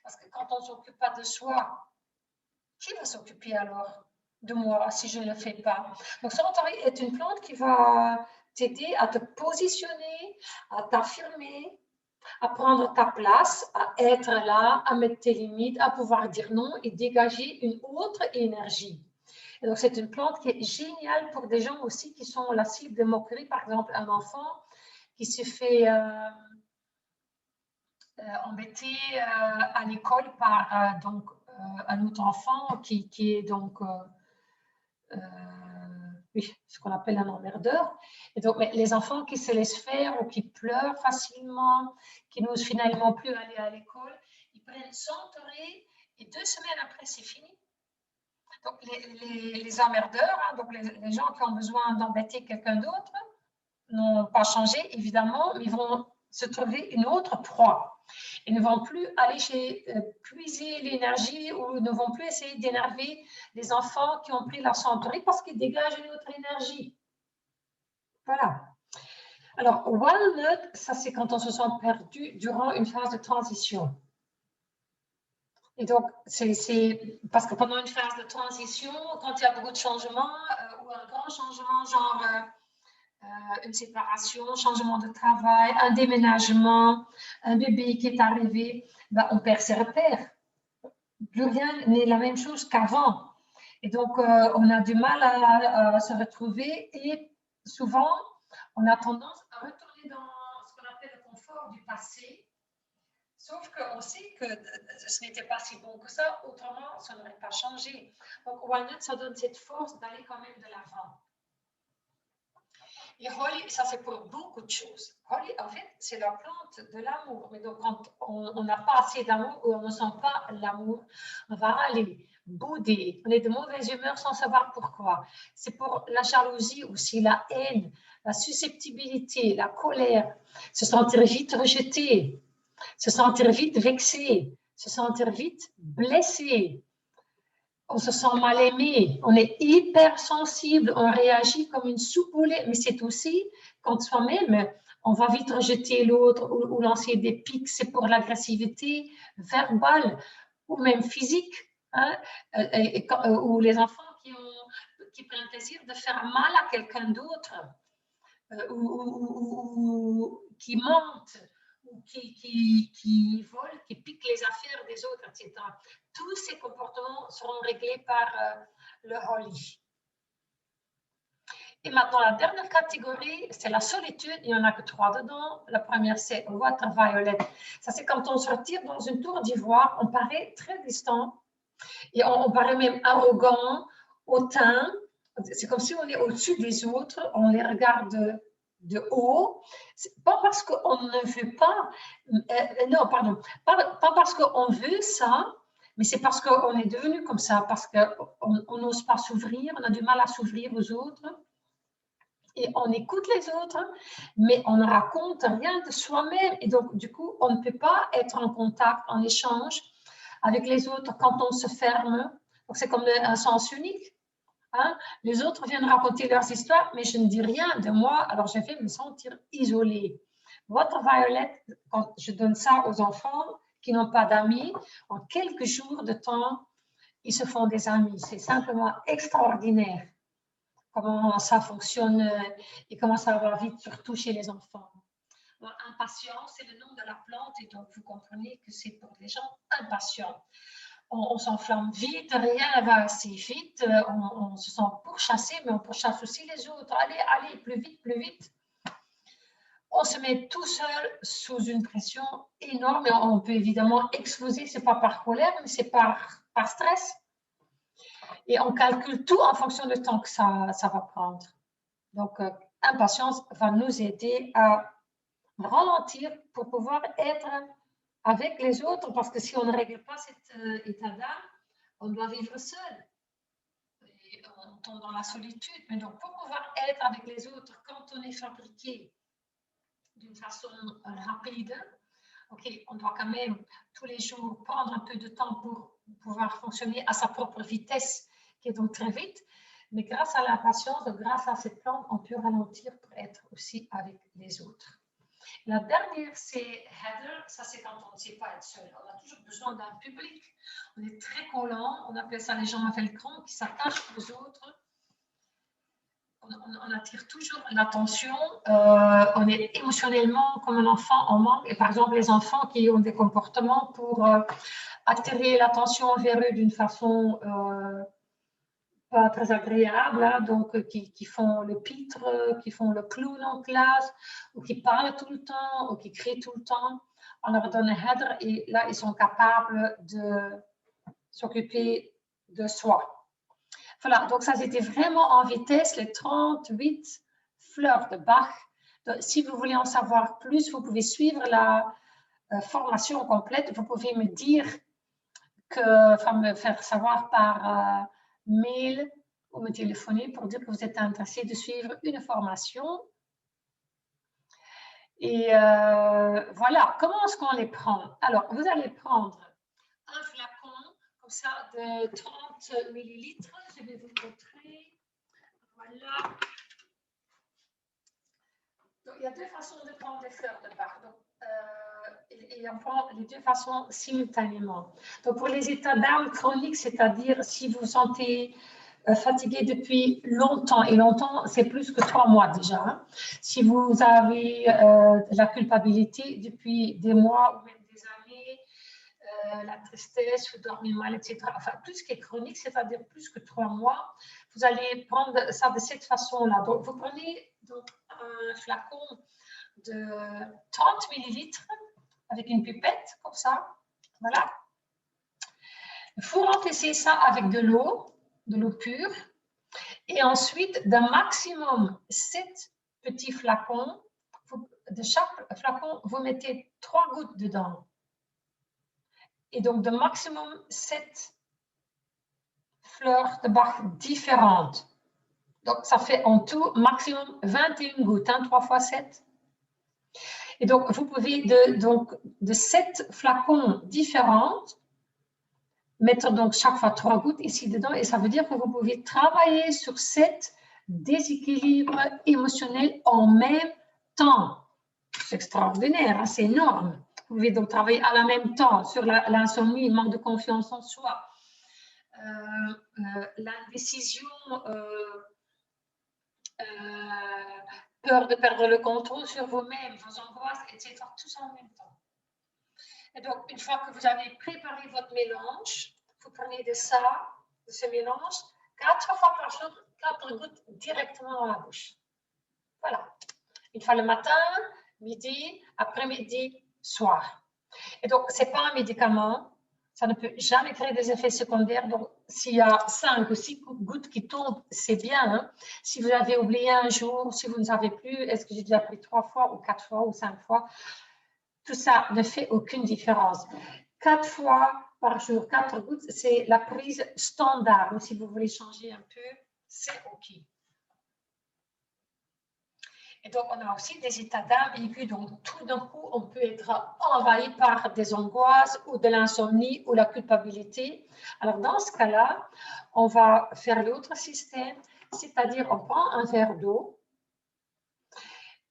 parce que quand on ne s'occupe pas de soi, qui va s'occuper alors de moi si je ne le fais pas? Donc, Centauri est une plante qui va t'aider à te positionner, à t'affirmer, à prendre ta place, à être là, à mettre tes limites, à pouvoir dire non et dégager une autre énergie. Et donc, c'est une plante qui est géniale pour des gens aussi qui sont la cible de moquerie. Par exemple, un enfant qui se fait embêter à l'école par donc, un autre enfant qui est donc oui, ce qu'on appelle un emmerdeur. Et donc, les enfants qui se laissent faire ou qui pleurent facilement, qui n'osent finalement plus aller à l'école, ils prennent Centauri et 2 semaines après, c'est fini. Donc, les emmerdeurs, hein, donc les gens qui ont besoin d'embêter quelqu'un d'autre, n'ont pas changé, évidemment, mais ils vont se trouver une autre proie. Ils ne vont plus aller puiser l'énergie ou ne vont plus essayer d'énerver les enfants qui ont pris la Centauri parce qu'ils dégagent une autre énergie. Voilà. Alors, walnut, ça c'est quand on se sent perdu durant une phase de transition. Et donc, c'est parce que pendant une phase de transition, quand il y a beaucoup de changements ou un grand changement, genre une séparation, changement de travail, un déménagement, un bébé qui est arrivé, ben, on perd ses repères. Plus rien n'est la même chose qu'avant. Et donc, on a du mal à se retrouver et souvent, on a tendance à retourner dans ce qu'on appelle le confort du passé. Sauf qu'on sait que ce n'était pas si bon que ça, autrement, ça n'aurait pas changé. Donc, Walnut, ça donne cette force d'aller quand même de l'avant. Et Holly, ça c'est pour beaucoup de choses. Holly, en fait, c'est la plante de l'amour. Mais donc, quand on n'a pas assez d'amour ou on ne sent pas l'amour, on va aller bouder. On est de mauvaise humeur sans savoir pourquoi. C'est pour la jalousie aussi, la haine, la susceptibilité, la colère, se sentir vite rejeté, se sentir vite vexé, se sentir vite blessé. On se sent mal aimé, on est hypersensible, on réagit comme une soupe au lait, mais c'est aussi quand soi-même, on va vite rejeter l'autre ou lancer des pics, c'est pour l'agressivité verbale ou même physique, hein, ou les enfants qui prennent plaisir de faire mal à quelqu'un d'autre, ou qui mentent, ou qui volent, qui piquent les affaires des autres, etc. Tous ces comportements seront réglés par le Holly. Et maintenant, la dernière catégorie, c'est la solitude. Il n'y en a que 3 dedans. La première, c'est water violet. Ça, c'est quand on se retire dans une tour d'ivoire, on paraît très distant et on paraît même arrogant, hautain. C'est comme si on est au-dessus des autres, on les regarde de haut. Pas parce qu'on ne veut pas, non, pardon, pas parce qu'on veut ça, mais c'est parce qu'on est devenu comme ça, parce qu'on n'ose pas s'ouvrir, on a du mal à s'ouvrir aux autres. Et on écoute les autres, mais on ne raconte rien de soi-même. Et donc, du coup, on ne peut pas être en contact, en échange avec les autres quand on se ferme. Donc, c'est comme un sens unique. Hein? Les autres viennent raconter leurs histoires, mais je ne dis rien de moi, alors je vais me sentir isolée. Water violet, quand je donne ça aux enfants qui n'ont pas d'amis, en quelques jours de temps, ils se font des amis. C'est simplement extraordinaire comment ça fonctionne et comment ça va vite, surtout chez les enfants. Impatience, c'est le nom de la plante et donc vous comprenez que c'est pour les gens impatients. On s'enflamme vite, rien ne va assez vite, on se sent pourchassé, mais on pourchasse aussi les autres. Allez, allez, plus vite, plus vite. On se met tout seul sous une pression énorme et on peut évidemment exploser, ce n'est pas par colère, mais c'est par stress. Et on calcule tout en fonction du temps que ça va prendre. Donc, impatience va nous aider à ralentir pour pouvoir être avec les autres, parce que si on ne règle pas cet état d'âme, on doit vivre seul. Et on tombe dans la solitude. Mais donc, pour pouvoir être avec les autres, quand on est fabriqué d'une façon rapide, ok, on doit quand même tous les jours prendre un peu de temps pour pouvoir fonctionner à sa propre vitesse, qui est donc très vite. Mais grâce à la patience, grâce à cette plante, on peut ralentir pour être aussi avec les autres. La dernière, c'est heather. Ça, c'est quand on ne sait pas être seul. On a toujours besoin d'un public. On est très collant. On appelle ça les gens à velcro qui s'attachent aux autres. On attire toujours l'attention. On est émotionnellement comme un enfant en manque. Et par exemple, les enfants qui ont des comportements pour attirer l'attention vers eux d'une façon pas très agréable, hein, donc qui font le pitre, qui font le clown en classe, ou qui parlent tout le temps, ou qui crient tout le temps. On leur donne un header et là, ils sont capables de s'occuper de soi. Voilà, donc ça, c'était vraiment en vitesse, les 38 fleurs de Bach. Donc, si vous voulez en savoir plus, vous pouvez suivre la formation complète. Vous pouvez me dire enfin me faire savoir par mail ou me téléphoner pour dire que vous êtes intéressé de suivre une formation. Et voilà, comment est-ce qu'on les prend? Alors, vous allez prendre un flacon comme ça de 30 millilitres. Je vais vous montrer. Voilà. Donc, il y a deux façons de prendre des fleurs de Bach. Donc, et on prend les deux façons simultanément. Donc, pour les états d'âme chroniques, c'est-à-dire si vous vous sentez fatigué depuis longtemps, et longtemps, c'est plus que 3 mois déjà. Hein. Si vous avez de la culpabilité depuis des mois ou même des années, la tristesse, vous dormez mal, etc. Enfin, tout ce qui est chronique, c'est-à-dire plus que 3 mois, vous allez prendre ça de cette façon-là. Donc, vous prenez donc, un flacon de 30 millilitres avec une pipette, comme ça. Voilà. Vous remplissez ça avec de l'eau pure. Et ensuite, d'un maximum 7 petits flacons, de chaque flacon, vous mettez 3 gouttes dedans. Et donc, de maximum 7 fleurs de Bach différentes. Donc, ça fait en tout maximum 21 gouttes, hein, 3 fois 7. Et donc, vous pouvez de 7 flacons différents mettre donc chaque fois 3 gouttes ici dedans. Et ça veut dire que vous pouvez travailler sur 7 déséquilibres émotionnels en même temps. C'est extraordinaire, hein, c'est énorme. Vous pouvez donc travailler à la même temps sur l'insomnie, le manque de confiance en soi, l'indécision, peur de perdre le contrôle sur vous-même, vos angoisses, etc. Tout ça en même temps. Et donc, une fois que vous avez préparé votre mélange, vous prenez de ce mélange 4 fois par jour, 4 gouttes directement dans la bouche. Voilà. Une fois le matin, midi, après-midi, soir. Et donc, ce n'est pas un médicament. Ça ne peut jamais créer des effets secondaires. Donc, s'il y a 5 ou 6 gouttes qui tombent, c'est bien. Hein. Si vous avez oublié un jour, si vous ne savez plus, est-ce que j'ai déjà pris 3 fois ou 4 fois ou 5 fois, tout ça ne fait aucune différence. 4 fois par jour, 4 gouttes, c'est la prise standard. Mais si vous voulez changer un peu, c'est OK. Et donc, on a aussi des états d'âme aigus. Donc, tout d'un coup, on peut être envahi par des angoisses ou de l'insomnie ou la culpabilité. Alors, dans ce cas-là, on va faire l'autre système, c'est-à-dire on prend un verre d'eau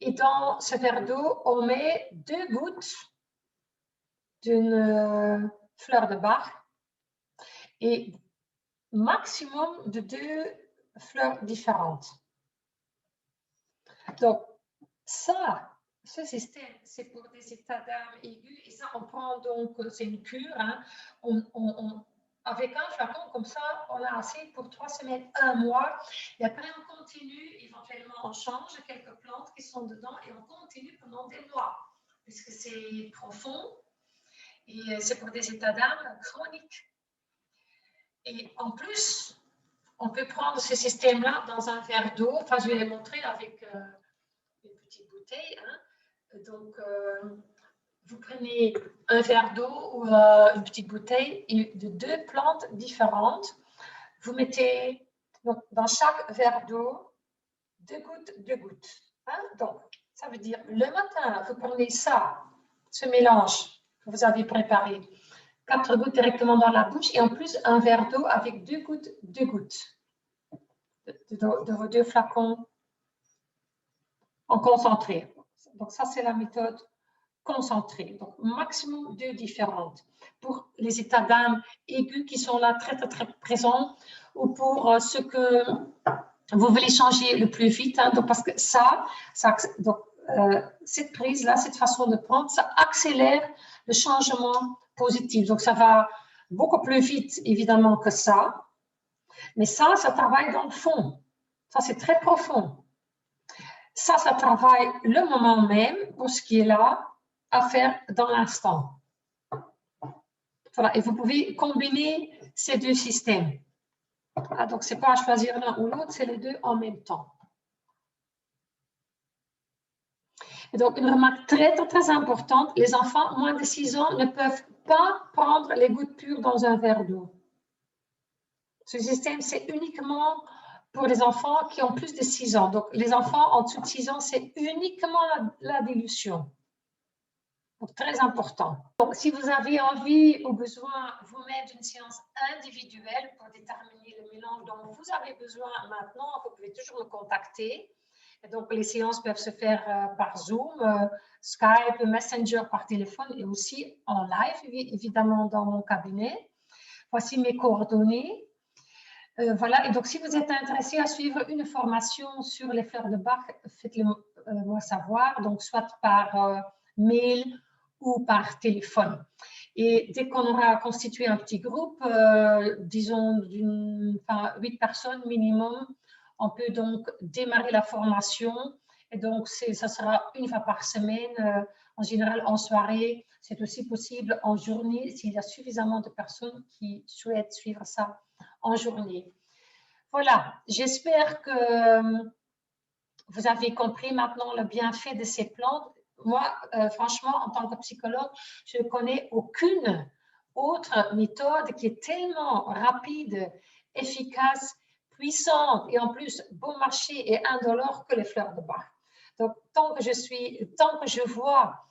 et dans ce verre d'eau, on met 2 gouttes d'une fleur de Bach et maximum de 2 fleurs différentes. Donc, ça, ce système, c'est pour des états d'âme aigus. Et ça, on prend donc, c'est une cure. Hein, avec un flacon comme ça, on a assez pour 3 semaines, 1 mois. Et après, on continue. Éventuellement, on change quelques plantes qui sont dedans et on continue pendant des mois. Puisque c'est profond et c'est pour des états d'âme chroniques. Et en plus, on peut prendre ce système-là dans un verre d'eau. Enfin, je vais les montrer avec une petite bouteille. Hein. Donc, vous prenez un verre d'eau ou une petite bouteille et de 2 plantes différentes. Vous mettez donc, dans chaque verre d'eau 2 gouttes, 2 gouttes. Hein. Donc, ça veut dire le matin, vous prenez ça, ce mélange que vous avez préparé, 4 gouttes directement dans la bouche et en plus un verre d'eau avec 2 gouttes, 2 gouttes de vos 2 flacons en concentré. Donc, ça, c'est la méthode concentrée. Donc, maximum 2 différentes pour les états d'âme aigus qui sont là très, très, très présents ou pour ce que vous voulez changer le plus vite. Hein, donc, parce que cette prise-là, cette façon de prendre, ça accélère le changement positif. Donc, ça va beaucoup plus vite, évidemment, que ça. Mais ça travaille dans le fond. Ça, c'est très profond. Ça travaille le moment même pour ce qui est là à faire dans l'instant. Voilà, et vous pouvez combiner ces 2 systèmes. Ah, donc, ce n'est pas à choisir l'un ou l'autre, c'est les 2 en même temps. Et donc, une remarque très, très, très importante, les enfants moins de 6 ans ne peuvent pas prendre les gouttes pures dans un verre d'eau. Ce système, c'est uniquement pour les enfants qui ont plus de 6 ans. Donc, les enfants en dessous de 6 ans, c'est uniquement la dilution. Donc, très important. Donc, si vous avez envie ou besoin, vous-même d'une séance individuelle pour déterminer le mélange dont vous avez besoin maintenant, vous pouvez toujours me contacter. Et donc, les séances peuvent se faire par Zoom, Skype, Messenger, par téléphone et aussi en live, évidemment, dans mon cabinet. Voici mes coordonnées. Voilà, et donc si vous êtes intéressé à suivre une formation sur les fleurs de Bach, faites-le moi savoir, donc soit par mail ou par téléphone. Et dès qu'on aura constitué un petit groupe, disons 8 personnes minimum, on peut donc démarrer la formation. Et donc, ça sera une fois par semaine, en général en soirée. C'est aussi possible en journée s'il y a suffisamment de personnes qui souhaitent suivre ça en journée. Voilà, j'espère que vous avez compris maintenant le bienfait de ces plantes. Moi, franchement, en tant que psychologue, je ne connais aucune autre méthode qui est tellement rapide, efficace, puissante et en plus bon marché et indolore que les fleurs de Bach. Donc, tant que je vois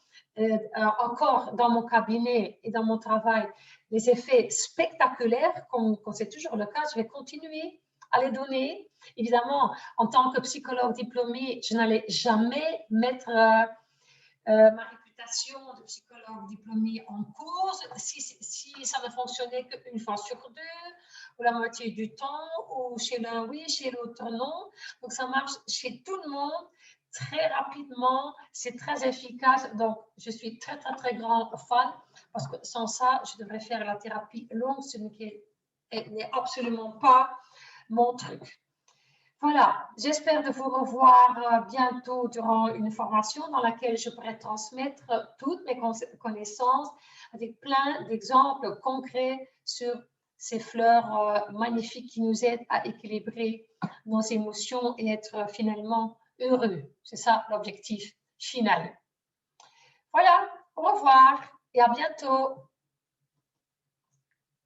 encore dans mon cabinet et dans mon travail les effets spectaculaires, comme c'est toujours le cas, je vais continuer à les donner. Évidemment, en tant que psychologue diplômée, je n'allais jamais mettre ma réputation de psychologue diplômée en cause si ça ne fonctionnait qu'une fois sur 2 ou la moitié du temps, ou chez l'un oui, chez l'autre non. Donc, ça marche chez tout le monde très rapidement, c'est très efficace. Donc, je suis très, très, très grand fan parce que sans ça, je devrais faire la thérapie longue, ce n'est absolument pas mon truc. Voilà, j'espère de vous revoir bientôt durant une formation dans laquelle je pourrai transmettre toutes mes connaissances avec plein d'exemples concrets sur ces fleurs magnifiques qui nous aident à équilibrer nos émotions et être finalement heureux. C'est ça l'objectif final. Voilà, au revoir et à bientôt.